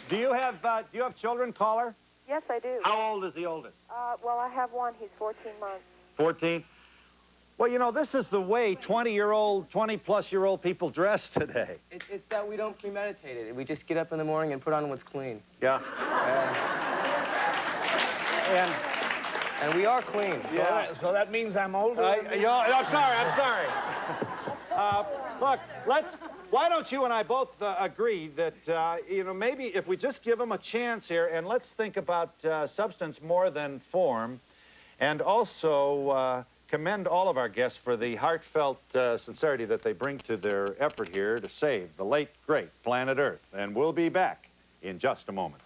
Do you have children, caller? Yes, I do. How old is the oldest? Well, I have one. He's 14 months. 14? Well, you know, this is the way 20-plus-year-old people dress today. It's that we don't premeditate it. We just get up in the morning and put on what's clean. Yeah. And we are clean. Yeah. So that means I'm older? I'm sorry. Look, why don't you and I both agree that, you know, maybe if we just give them a chance here, and let's think about substance more than form, and also commend all of our guests for the heartfelt sincerity that they bring to their effort here to save the late, great planet Earth. And we'll be back in just a moment.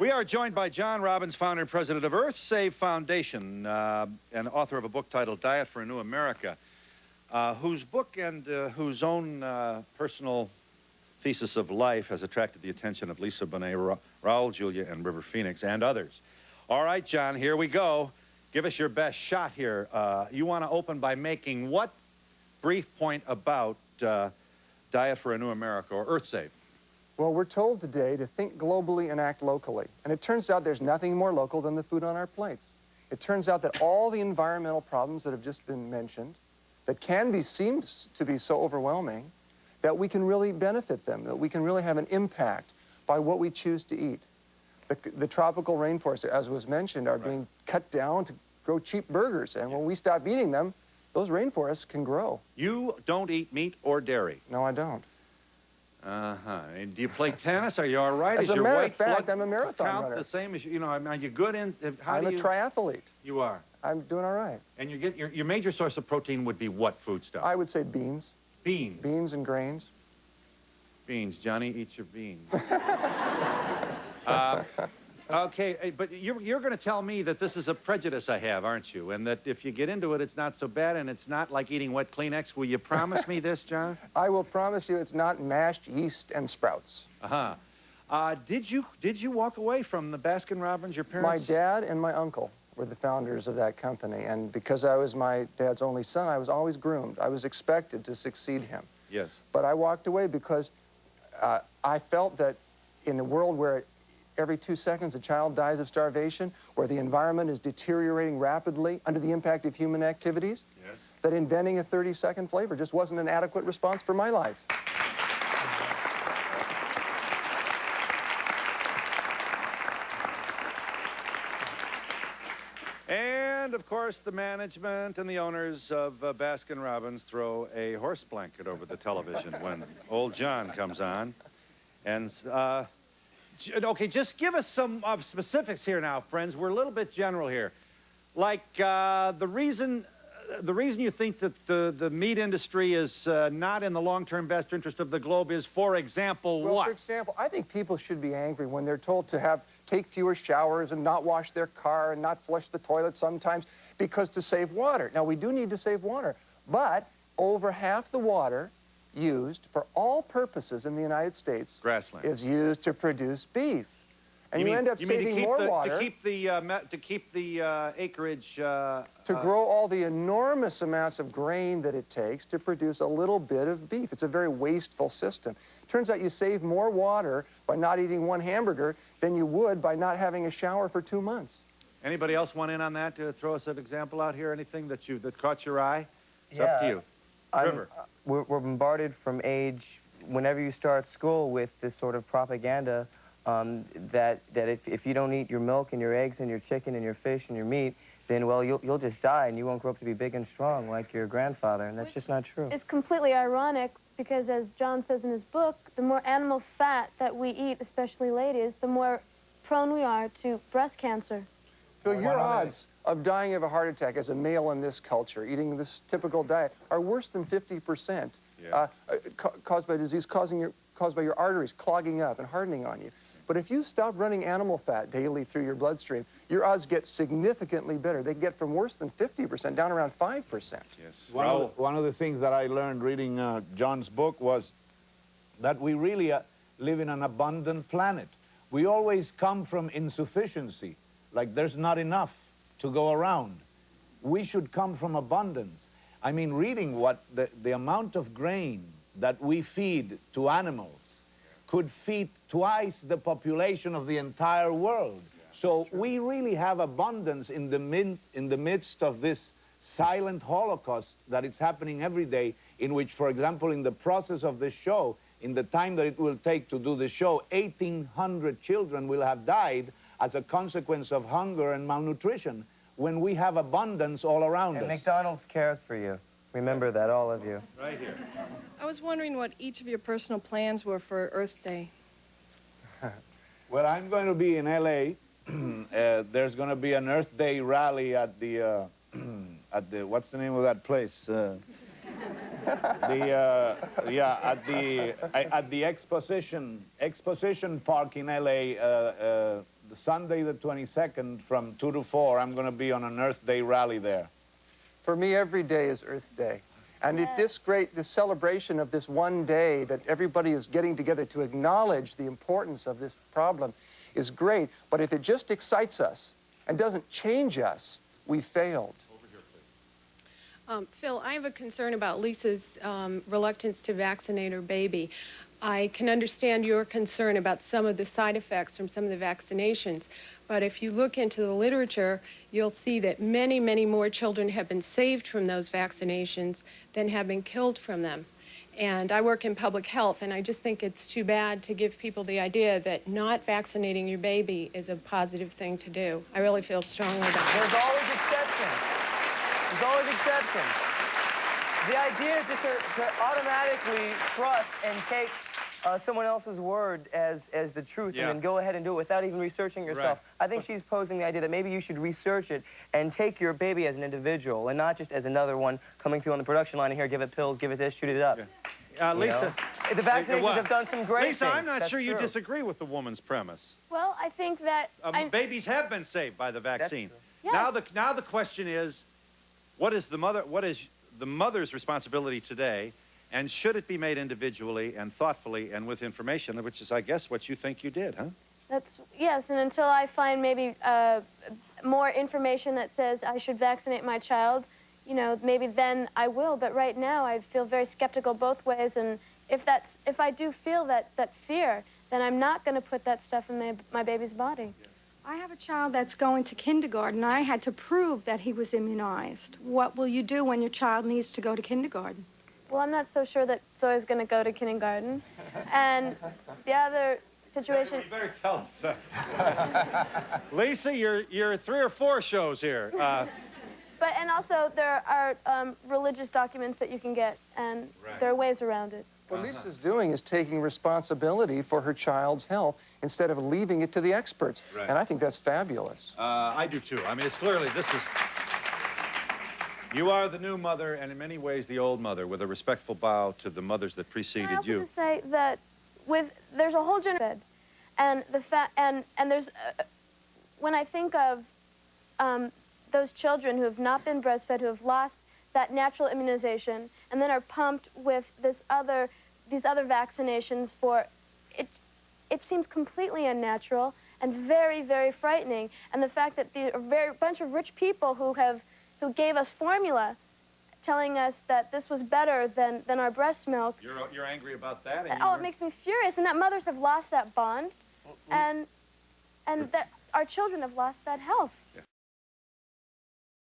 We are joined by John Robbins, founder and president of Earth Save Foundation, and author of a book titled Diet for a New America, whose book and whose own personal thesis of life has attracted the attention of Lisa Bonet, Raul Julia, and River Phoenix, and others. All right, John, here we go. Give us your best shot here. You want to open by making what brief point about Diet for a New America, or Earth Save? Well, we're told today to think globally and act locally. And it turns out there's nothing more local than the food on our plates. It turns out that all the environmental problems that have just been mentioned, that seems to be so overwhelming, that we can really benefit them, that we can really have an impact by what we choose to eat. The tropical rainforests, as was mentioned, are being cut down to grow cheap burgers. And when we stop eating them, those rainforests can grow. You don't eat meat or dairy? No, I don't. And do you play tennis? Are you all right? As a matter of fact, I'm a marathon runner. The same as you know? Are you good in? I'm a triathlete. You are. I'm doing all right. And your major source of protein would be what food stuff? I would say beans. Beans. Beans and grains. Beans. Johnny, eat your beans. Okay, but you're going to tell me that this is a prejudice I have, aren't you? And that if you get into it, it's not so bad, and it's not like eating wet Kleenex. Will you promise me this, John? I will promise you it's not mashed yeast and sprouts. Did you walk away from the Baskin-Robbins, your parents? My dad and my uncle were the founders of that company, and because I was my dad's only son, I was always groomed. I was expected to succeed him. Yes. But I walked away because I felt that in a world where every 2 seconds a child dies of starvation, where the environment is deteriorating rapidly under the impact of human activities, yes, that inventing a 30-second flavor just wasn't an adequate response for my life. And, of course, the management and the owners of Baskin-Robbins throw a horse blanket over the television when old John comes on. And, okay, just give us some specifics here now, friends. We're a little bit general here. Like, the reason you think that the meat industry is not in the long-term best interest of the globe is, for example, well, what? For example, I think people should be angry when they're told to take fewer showers and not wash their car and not flush the toilet sometimes because to save water. Now, we do need to save water, but over half the water used for all purposes in the United States Grassland. Is used to produce beef. And you end up saving more water. To keep the acreage... to grow all the enormous amounts of grain that it takes to produce a little bit of beef. It's a very wasteful system. Turns out you save more water by not eating one hamburger than you would by not having a shower for 2 months. Anybody else want in on that to throw us an example out here? Anything that caught your eye? It's up to you. River. We're bombarded from age, whenever you start school, with this sort of propaganda that if you don't eat your milk and your eggs and your chicken and your fish and your meat, then, well, you'll just die and you won't grow up to be big and strong like your grandfather, and that's just not true. It's completely ironic because, as John says in his book, the more animal fat that we eat, especially ladies, the more prone we are to breast cancer. So your odds of dying of a heart attack as a male in this culture, eating this typical diet, are worse than 50% caused by disease, caused by your arteries clogging up and hardening on you. But if you stop running animal fat daily through your bloodstream, your odds get significantly better. They get from worse than 50% down around 5%. Yes. One of the things that I learned reading John's book was that we really live in an abundant planet. We always come from insufficiency, like there's not enough to go around. We should come from abundance. I mean, reading what the amount of grain that we feed to animals could feed twice the population of the entire world. So we really have abundance in the midst of this silent holocaust that is happening every day, in which, for example, in the process of this show, in the time that it will take to do the show, 1,800 children will have died as a consequence of hunger and malnutrition, when we have abundance all around And us. McDonald's cares for you. Remember that, all of you. Right here. I was wondering what each of your personal plans were for Earth Day. Well, I'm going to be in L.A. There's going to be an Earth Day rally at the what's the name of that place? At the Exposition Park in L.A. The Sunday the 22nd from 2 to 4. I'm going to be on an Earth Day rally there. For me, every day is Earth Day. And if this celebration of this one day that everybody is getting together to acknowledge the importance of this problem is great, but if it just excites us and doesn't change us, we failed. Phil, I have a concern about Lisa's reluctance to vaccinate her baby. I can understand your concern about some of the side effects from some of the vaccinations, but if you look into the literature, you'll see that many, many more children have been saved from those vaccinations than have been killed from them. And I work in public health, and I just think it's too bad to give people the idea that not vaccinating your baby is a positive thing to do. I really feel strongly about it. There's always exceptions. There's always exceptions. The idea is just to automatically trust and take someone else's word as the truth, and then go ahead and do it without even researching yourself. Right. I think she's posing the idea that maybe you should research it and take your baby as an individual and not just as another one coming through on the production line and here, give it pills, give it this, shoot it up. Lisa. The vaccinations have done some great Lisa, things. I'm not That's sure you true. disagree with the woman's premise. Well, I think that... Babies have been saved by the vaccine. Yes. Now the question is, what is the mother's responsibility today, and should it be made individually and thoughtfully and with information, which is, I guess, what you think you did, huh? Yes, and until I find maybe more information that says I should vaccinate my child, you know, maybe then I will. But right now, I feel very skeptical both ways, and if I do feel that fear, then I'm not going to put that stuff in my baby's body. I have a child that's going to kindergarten. I had to prove that he was immunized. What will you do when your child needs to go to kindergarten? Well, I'm not so sure that Zoe's going to go to kindergarten. And the other situation... You better tell us. Lisa, you're 3 or 4 shows here. And also, there are religious documents that you can get, and there are ways around it. What Lisa's doing is taking responsibility for her child's health instead of leaving it to the experts. Right. And I think that's fabulous. I do, too. I mean, it's clearly, you are the new mother, and in many ways, the old mother, with a respectful bow to the mothers that preceded I also you. just say that there's a whole generation, and there's, when I think of those children who have not been breastfed, who have lost that natural immunization, and then are pumped with these other vaccinations for it. It seems completely unnatural and very, very frightening. And the fact that a bunch of rich people who gave us formula, telling us that this was better than our breast milk. You're angry about that? It makes me furious. And that mothers have lost that bond, and that our children have lost that health.